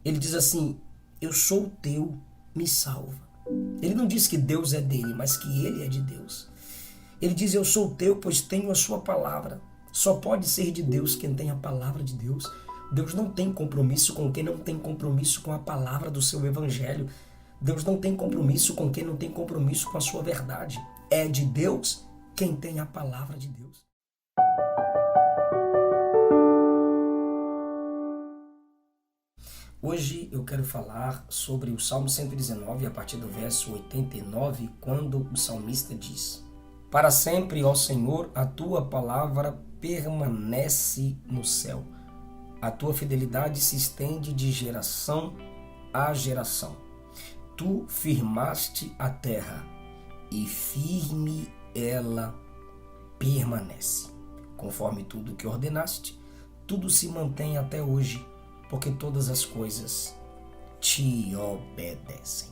Ele diz assim: eu sou teu, me salva. Ele não diz que Deus é dele, mas que ele é de Deus. Ele diz: eu sou teu, pois tenho a sua palavra. Só pode ser de Deus quem tem a palavra de Deus. Deus não tem compromisso com quem não tem compromisso com a palavra do seu evangelho. Deus não tem compromisso com quem não tem compromisso com a sua verdade. É de Deus quem tem a palavra de Deus. Hoje eu quero falar sobre o Salmo 119, a partir do verso 89, quando o salmista diz: para sempre, ó Senhor, a tua palavra permanece no céu. A tua fidelidade se estende de geração a geração. Tu firmaste a terra e firme ela permanece. Conforme tudo que ordenaste, tudo se mantém até hoje, porque todas as coisas te obedecem.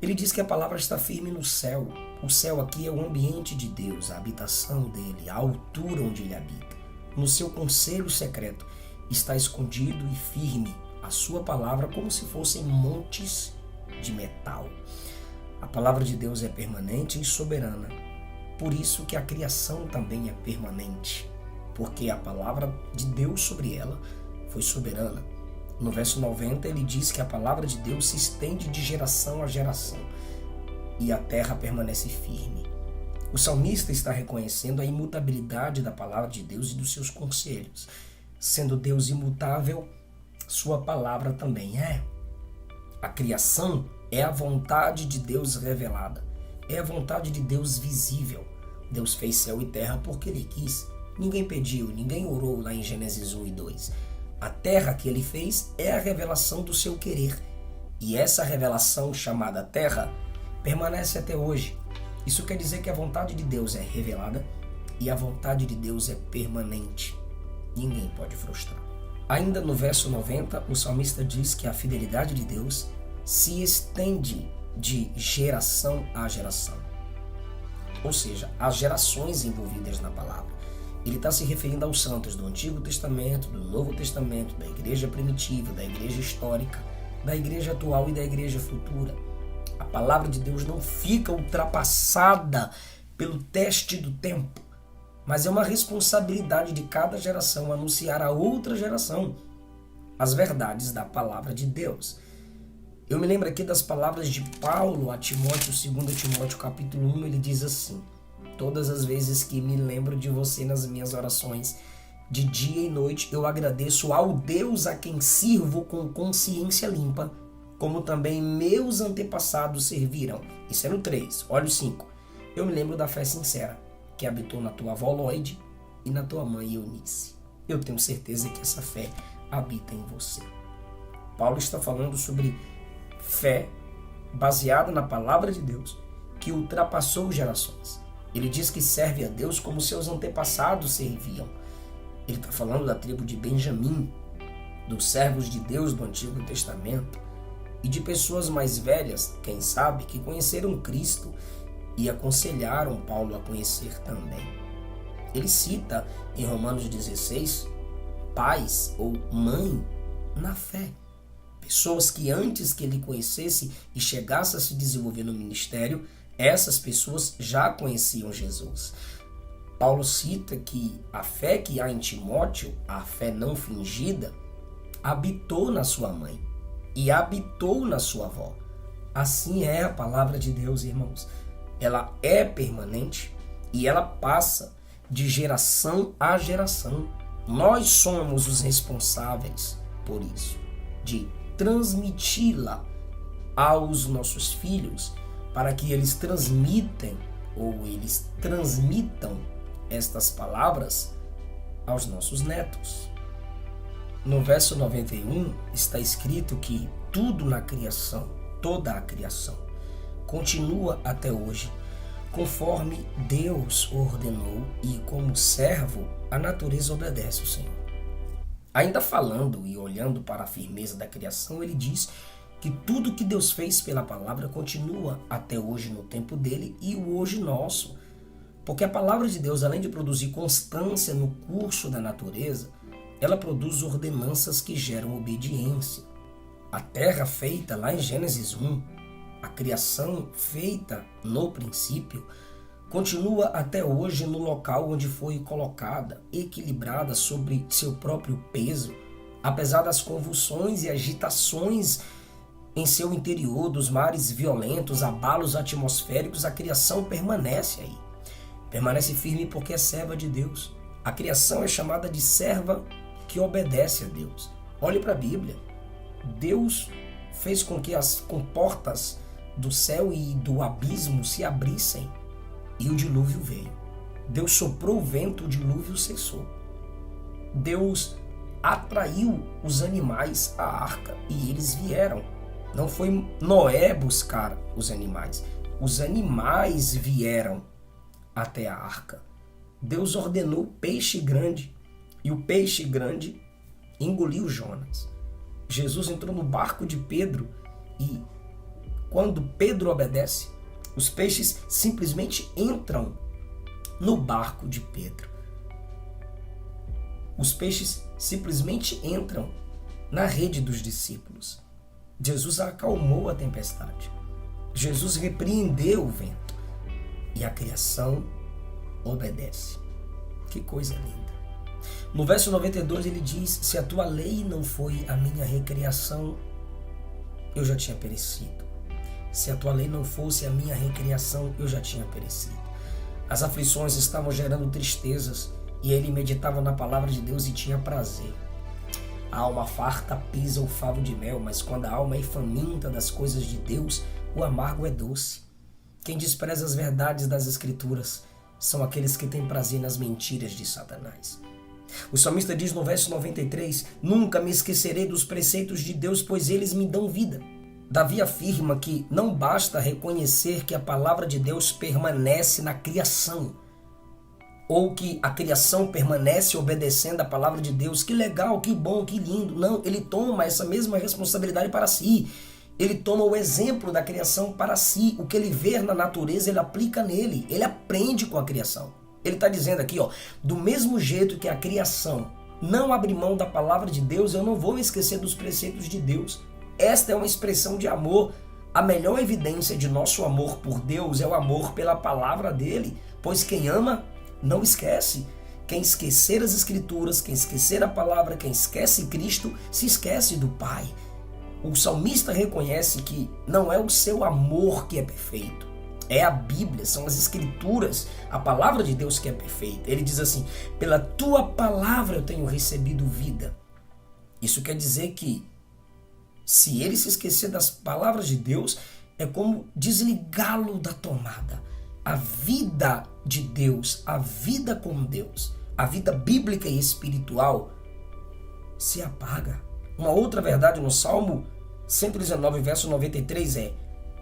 Ele diz que a palavra está firme no céu. O céu aqui é o ambiente de Deus, a habitação dele, a altura onde ele habita. No seu conselho secreto está escondido e firme a sua palavra, como se fossem montes de metal. A palavra de Deus é permanente e soberana. Por isso que a criação também é permanente, porque a palavra de Deus sobre ela foi soberana. No verso 90 ele diz que a palavra de Deus se estende de geração a geração e a terra permanece firme. O salmista está reconhecendo a imutabilidade da palavra de Deus e dos seus conselhos. Sendo Deus imutável, sua palavra também é. A criação é a vontade de Deus revelada, é a vontade de Deus visível. Deus fez céu e terra porque ele quis. Ninguém pediu, ninguém orou lá em Gênesis 1 e 2. A terra que ele fez é a revelação do seu querer. E essa revelação, chamada terra, permanece até hoje. Isso quer dizer que a vontade de Deus é revelada e a vontade de Deus é permanente. Ninguém pode frustrar. Ainda no verso 90, o salmista diz que a fidelidade de Deus se estende de geração a geração. Ou seja, as gerações envolvidas na palavra. Ele está se referindo aos santos do Antigo Testamento, do Novo Testamento, da igreja primitiva, da igreja histórica, da igreja atual e da igreja futura. A palavra de Deus não fica ultrapassada pelo teste do tempo, mas é uma responsabilidade de cada geração anunciar a outra geração as verdades da palavra de Deus. Eu me lembro aqui das palavras de Paulo a Timóteo, 2 Timóteo capítulo 1, ele diz assim: todas as vezes que me lembro de você nas minhas orações, de dia e noite, eu agradeço ao Deus a quem sirvo com consciência limpa, como também meus antepassados serviram. Isso é no 3. Olha o 5. Eu me lembro da fé sincera, que habitou na tua avó Loide e na tua mãe Eunice. Eu tenho certeza que essa fé habita em você. Paulo está falando sobre fé baseada na palavra de Deus, que ultrapassou gerações. Ele diz que serve a Deus como seus antepassados serviam. Ele está falando da tribo de Benjamim, dos servos de Deus do Antigo Testamento e de pessoas mais velhas, quem sabe, que conheceram Cristo e aconselharam Paulo a conhecer também. Ele cita em Romanos 16 pais ou mãe na fé. Pessoas que antes que ele conhecesse e chegasse a se desenvolver no ministério, essas pessoas já conheciam Jesus. Paulo cita que a fé que há em Timóteo, a fé não fingida, habitou na sua mãe e habitou na sua avó. Assim é a palavra de Deus, irmãos. Ela é permanente e ela passa de geração a geração. Nós somos os responsáveis por isso, de transmiti-la aos nossos filhos, para que eles transmitam estas palavras aos nossos netos. No verso 91 está escrito que tudo na criação, toda a criação, continua até hoje, conforme Deus ordenou, e como servo, a natureza obedece ao Senhor. Ainda falando e olhando para a firmeza da criação, ele diz que tudo que Deus fez pela palavra continua até hoje no tempo dele e o hoje nosso. Porque a palavra de Deus, além de produzir constância no curso da natureza, ela produz ordenanças que geram obediência. A terra feita lá em Gênesis 1, a criação feita no princípio, continua até hoje no local onde foi colocada, equilibrada sobre seu próprio peso, apesar das convulsões e agitações em seu interior, dos mares violentos, abalos atmosféricos, a criação permanece aí. Permanece firme porque é serva de Deus. A criação é chamada de serva que obedece a Deus. Olhe para a Bíblia. Deus fez com que as comportas do céu e do abismo se abrissem e o dilúvio veio. Deus soprou o vento, o dilúvio cessou. Deus atraiu os animais à arca e eles vieram. Não foi Noé buscar os animais vieram até a arca. Deus ordenou peixe grande e o peixe grande engoliu Jonas. Jesus entrou no barco de Pedro e quando Pedro obedece, os peixes simplesmente entram no barco de Pedro. Os peixes simplesmente entram na rede dos discípulos. Jesus acalmou a tempestade. Jesus repreendeu o vento. E a criação obedece. Que coisa linda. No verso 92 ele diz: se a tua lei não foi a minha recriação, eu já tinha perecido. Se a tua lei não fosse a minha recriação, eu já tinha perecido. As aflições estavam gerando tristezas e ele meditava na palavra de Deus e tinha prazer. A alma farta pisa o favo de mel, mas quando a alma é faminta das coisas de Deus, o amargo é doce. Quem despreza as verdades das Escrituras são aqueles que têm prazer nas mentiras de Satanás. O salmista diz no verso 93, nunca me esquecerei dos preceitos de Deus, pois eles me dão vida. Davi afirma que não basta reconhecer que a palavra de Deus permanece na criação, ou que a criação permanece obedecendo a palavra de Deus. Que legal, que bom, que lindo. Não, ele toma essa mesma responsabilidade para si. Ele toma o exemplo da criação para si. O que ele vê na natureza, ele aplica nele. Ele aprende com a criação. Ele está dizendo aqui, do mesmo jeito que a criação não abre mão da palavra de Deus, eu não vou me esquecer dos preceitos de Deus. Esta é uma expressão de amor. A melhor evidência de nosso amor por Deus é o amor pela palavra dele. Pois quem ama, não esquece. Quem esquecer as Escrituras, quem esquecer a palavra, quem esquece Cristo, se esquece do Pai. O salmista reconhece que não é o seu amor que é perfeito. É a Bíblia, são as Escrituras, a palavra de Deus que é perfeita. Ele diz assim, pela tua palavra eu tenho recebido vida. Isso quer dizer que se ele se esquecer das palavras de Deus, é como desligá-lo da tomada. A vida de Deus, a vida com Deus, a vida bíblica e espiritual se apaga. Uma outra verdade no Salmo 119, verso 93 é: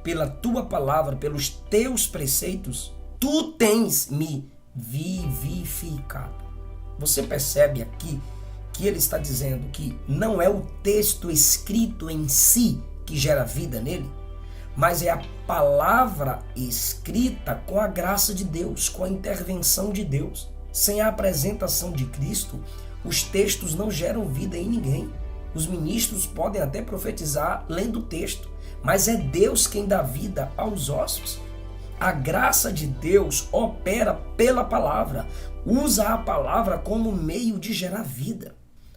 pela tua palavra, pelos teus preceitos, tu tens me vivificado. Você percebe aqui que ele está dizendo que não é o texto escrito em si que gera vida nele, mas é a palavra escrita com a graça de Deus, com a intervenção de Deus. Sem a apresentação de Cristo, os textos não geram vida em ninguém. Os ministros podem até profetizar lendo o texto, mas é Deus quem dá vida aos ossos. A graça de Deus opera pela palavra, usa a palavra como meio de gerar vida.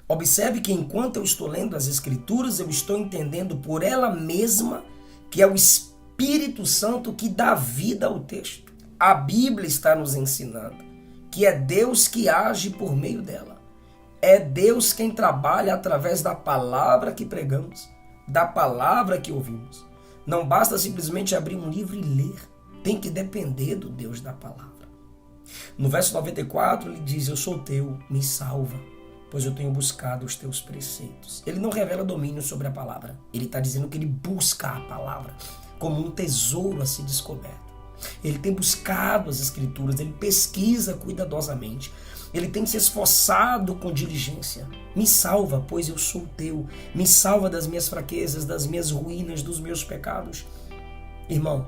Observe que enquanto eu estou lendo as Escrituras, eu estou entendendo por ela mesma que é o Espírito Santo que dá vida ao texto. A Bíblia está nos ensinando que é Deus que age por meio dela. É Deus quem trabalha através da palavra que pregamos, da palavra que ouvimos. Não basta simplesmente abrir um livro e ler. Tem que depender do Deus da palavra. No verso 94 ele diz, eu sou teu, me salva, pois eu tenho buscado os teus preceitos. Ele não revela domínio sobre a palavra. Ele está dizendo que ele busca a palavra como um tesouro a ser descoberto. Ele tem buscado as Escrituras, ele pesquisa cuidadosamente. Ele tem se esforçado com diligência. Me salva, pois eu sou teu. Me salva das minhas fraquezas, das minhas ruínas, dos meus pecados. Irmão,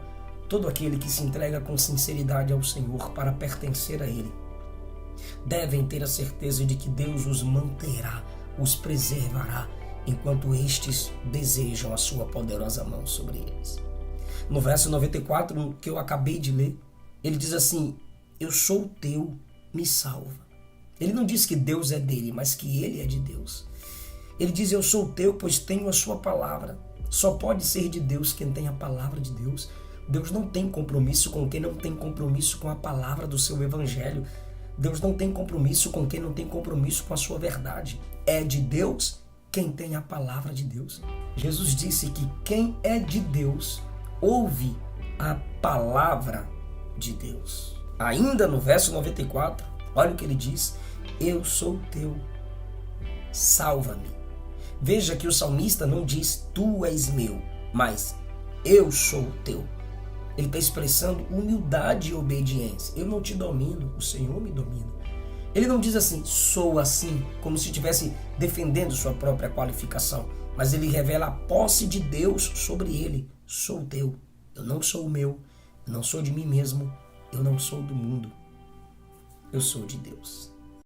todo aquele que se entrega com sinceridade ao Senhor para pertencer a Ele, devem ter a certeza de que Deus os manterá, os preservará enquanto estes desejam a sua poderosa mão sobre eles. No verso 94, que eu acabei de ler, ele diz assim: eu sou teu, me salva. Ele não diz que Deus é dele, mas que ele é de Deus. Ele diz: eu sou teu, pois tenho a sua palavra. Só pode ser de Deus quem tem a palavra de Deus. Deus não tem compromisso com quem não tem compromisso com a palavra do seu evangelho. Deus não tem compromisso com quem não tem compromisso com a sua verdade. É de Deus quem tem a palavra de Deus. Jesus disse que quem é de Deus ouve a palavra de Deus. Ainda no verso 94, olha o que ele diz: eu sou teu, salva-me. Veja que o salmista não diz tu és meu, mas eu sou teu. Ele está expressando humildade e obediência. Eu não te domino, o Senhor me domina. Ele não diz assim, sou assim, como se estivesse defendendo sua própria qualificação, mas ele revela a posse de Deus sobre ele. Sou teu, eu não sou o meu, eu não sou de mim mesmo, eu não sou do mundo, eu sou de Deus.